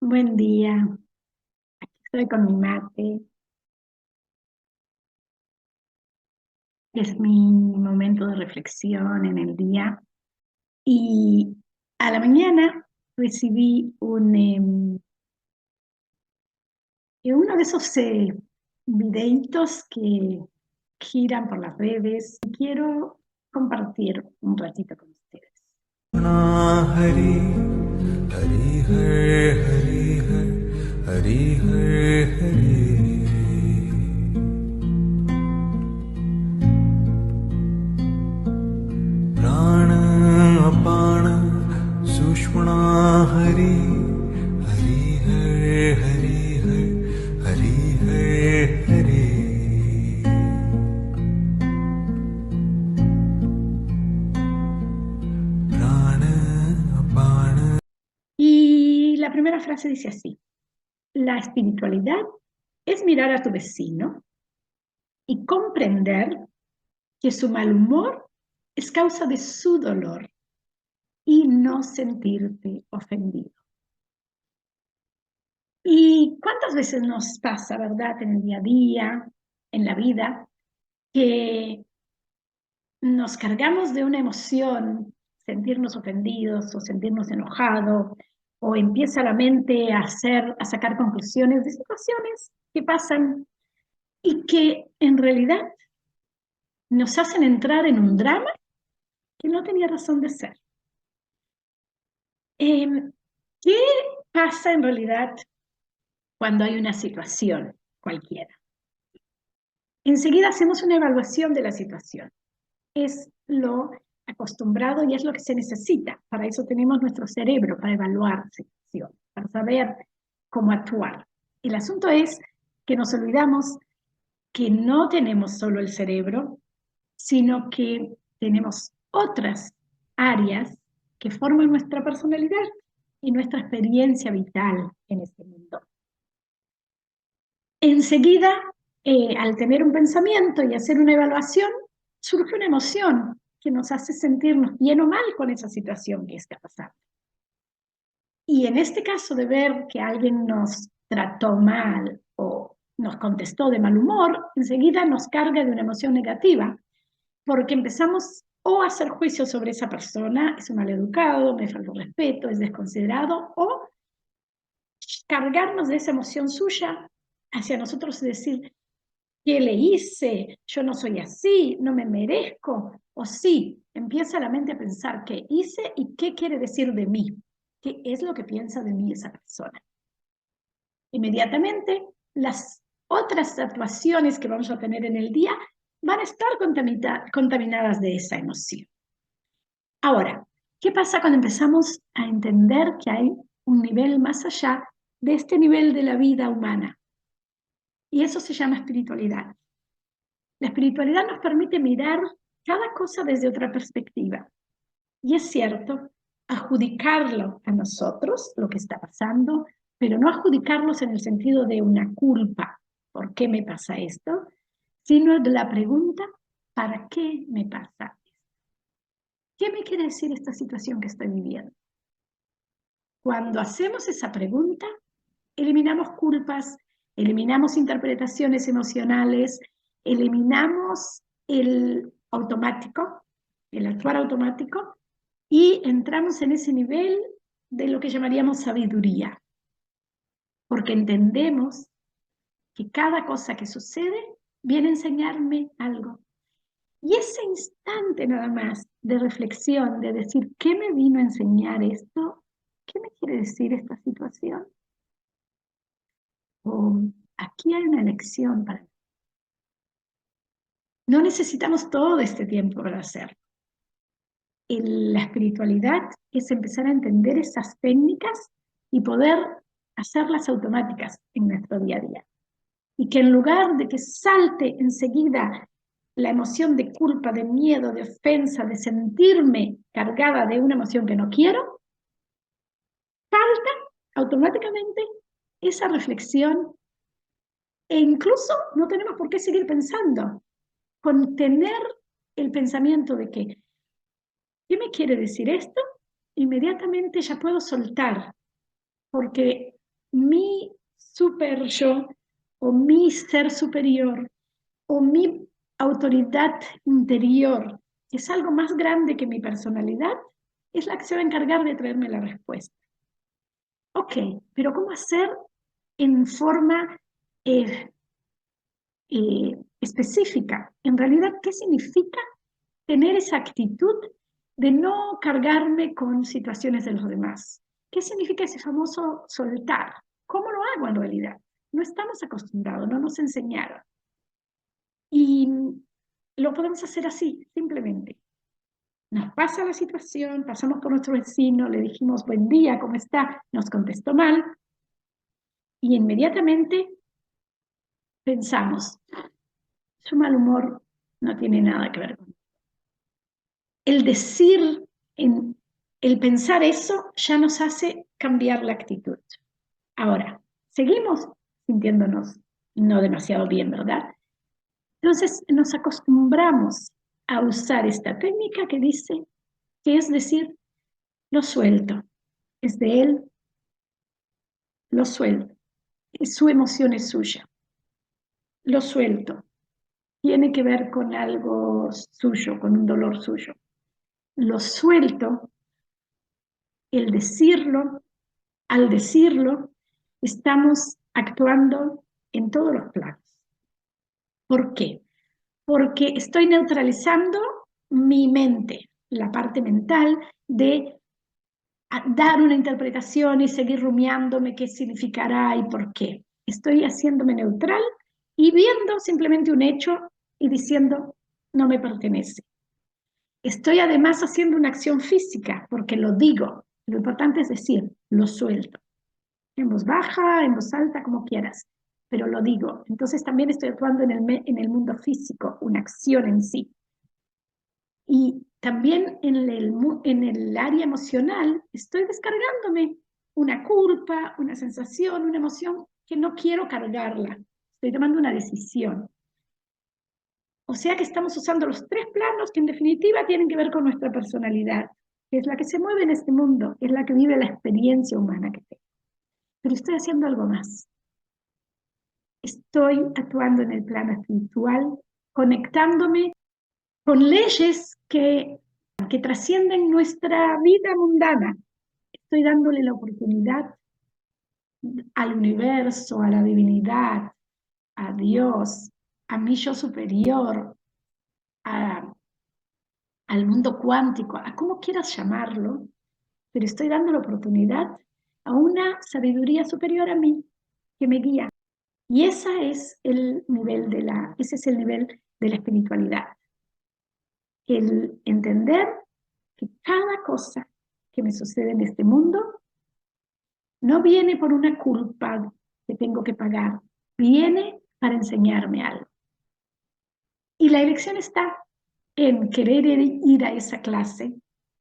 Buen día, estoy con mi mate, es mi momento de reflexión en el día y a la mañana recibí uno de esos videitos que giran por las redes y quiero compartir un ratito con ustedes. Hari हरि हरि हरि हरि हरि प्राण अपान सुषुम्ना हरि हरि हरि हरि हरि हरि प्राण अपान. Y la primera frase dice así: la espiritualidad es mirar a tu vecino y comprender que su mal humor es causa de su dolor y no sentirte ofendido. ¿Y cuántas veces nos pasa, verdad, en el día a día, en la vida, que nos cargamos de una emoción, sentirnos ofendidos o sentirnos enojados, o empieza la mente a sacar conclusiones de situaciones que pasan y que en realidad nos hacen entrar en un drama que no tenía razón de ser? ¿Qué pasa en realidad cuando hay una situación cualquiera? Enseguida hacemos una evaluación de la situación. Es lo acostumbrado y es lo que se necesita. Para eso tenemos nuestro cerebro, para evaluar situaciones, para saber cómo actuar. El asunto es que nos olvidamos que no tenemos solo el cerebro, sino que tenemos otras áreas que forman nuestra personalidad y nuestra experiencia vital en este mundo. Enseguida, al tener un pensamiento y hacer una evaluación, surge una emoción que nos hace sentirnos bien o mal con esa situación que está pasando. Y en este caso de ver que alguien nos trató mal o nos contestó de mal humor, enseguida nos carga de una emoción negativa, porque empezamos o a hacer juicios sobre esa persona: es un maleducado, me faltó respeto, es desconsiderado, o cargarnos de esa emoción suya hacia nosotros y decir: ¿qué le hice? Yo no soy así, no me merezco. O sí, empieza la mente a pensar qué hice y qué quiere decir de mí, qué es lo que piensa de mí esa persona. Inmediatamente, las otras actuaciones que vamos a tener en el día van a estar contaminadas de esa emoción. Ahora, ¿qué pasa cuando empezamos a entender que hay un nivel más allá de este nivel de la vida humana? Y eso se llama espiritualidad. La espiritualidad nos permite mirar cada cosa desde otra perspectiva. Y es cierto, adjudicarlo a nosotros, lo que está pasando, pero no adjudicarlos en el sentido de una culpa, ¿por qué me pasa esto? Sino de la pregunta: ¿para qué me pasa esto? ¿Qué me quiere decir esta situación que estoy viviendo? Cuando hacemos esa pregunta, eliminamos culpas, eliminamos interpretaciones emocionales, eliminamos el automático, el actuar automático, y entramos en ese nivel de lo que llamaríamos sabiduría, porque entendemos que cada cosa que sucede viene a enseñarme algo. Y ese instante nada más de reflexión, de decir: ¿qué me vino a enseñar esto? ¿Qué me quiere decir esta situación? O aquí hay una lección para mí. No necesitamos todo este tiempo para hacerlo. La espiritualidad es empezar a entender esas técnicas y poder hacerlas automáticas en nuestro día a día. Y que en lugar de que salte enseguida la emoción de culpa, de miedo, de ofensa, de sentirme cargada de una emoción que no quiero, salta automáticamente esa reflexión, e incluso no tenemos por qué seguir pensando. Con tener el pensamiento de que, ¿qué me quiere decir esto? Inmediatamente ya puedo soltar, porque mi super yo, o mi ser superior, o mi autoridad interior, que es algo más grande que mi personalidad, es la que se va a encargar de traerme la respuesta. Ok, pero ¿cómo hacer en forma específica? En realidad, ¿qué significa tener esa actitud de no cargarme con situaciones de los demás? ¿Qué significa ese famoso soltar? ¿Cómo lo hago en realidad? No estamos acostumbrados, no nos enseñaron. Y lo podemos hacer así, simplemente. Nos pasa la situación, pasamos por nuestro vecino, le dijimos buen día, ¿cómo está? Nos contestó mal y inmediatamente pensamos, su mal humor no tiene nada que ver con eso. El decir, el pensar eso ya nos hace cambiar la actitud. Ahora, seguimos sintiéndonos no demasiado bien, ¿verdad? Entonces nos acostumbramos a usar esta técnica que dice, que es decir, lo suelto, es de él, lo suelto, su emoción es suya, lo suelto, tiene que ver con algo suyo, con un dolor suyo. Lo suelto, el decirlo, al decirlo, estamos actuando en todos los planos. ¿Por qué? Porque estoy neutralizando mi mente, la parte mental de dar una interpretación y seguir rumiándome qué significará y por qué. Estoy haciéndome neutral y viendo simplemente un hecho y diciendo, no me pertenece. Estoy además haciendo una acción física, porque lo digo. Lo importante es decir, lo suelto. En voz baja, en voz alta, como quieras, pero lo digo. Entonces también estoy actuando en el mundo físico, una acción en sí. Y también en el área emocional estoy descargándome una culpa, una sensación, una emoción que no quiero cargarla. Estoy tomando una decisión. O sea que estamos usando los tres planos que en definitiva tienen que ver con nuestra personalidad, que es la que se mueve en este mundo, es la que vive la experiencia humana que tengo. Pero estoy haciendo algo más. Estoy actuando en el plano espiritual, conectándome con leyes que trascienden nuestra vida mundana. Estoy dándole la oportunidad al universo, a la divinidad, a Dios, a mi yo superior, a, al mundo cuántico, a como quieras llamarlo, pero estoy dando la oportunidad a una sabiduría superior a mí que me guía. Y ese es el nivel de la espiritualidad. El entender que cada cosa que me sucede en este mundo no viene por una culpa que tengo que pagar, viene para enseñarme algo. Y la elección está en querer ir a esa clase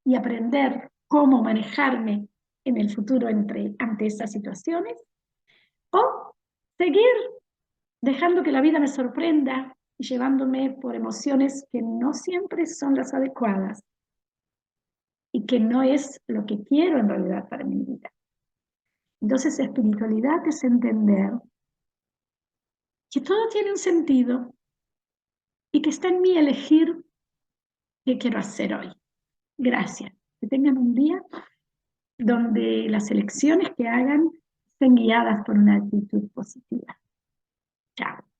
y aprender cómo manejarme en el futuro ante esas situaciones, o seguir dejando que la vida me sorprenda y llevándome por emociones que no siempre son las adecuadas y que no es lo que quiero en realidad para mi vida. Entonces, espiritualidad es entender que todo tiene un sentido y que está en mí elegir qué quiero hacer hoy. Gracias. Que tengan un día donde las elecciones que hagan estén guiadas por una actitud positiva. Chao.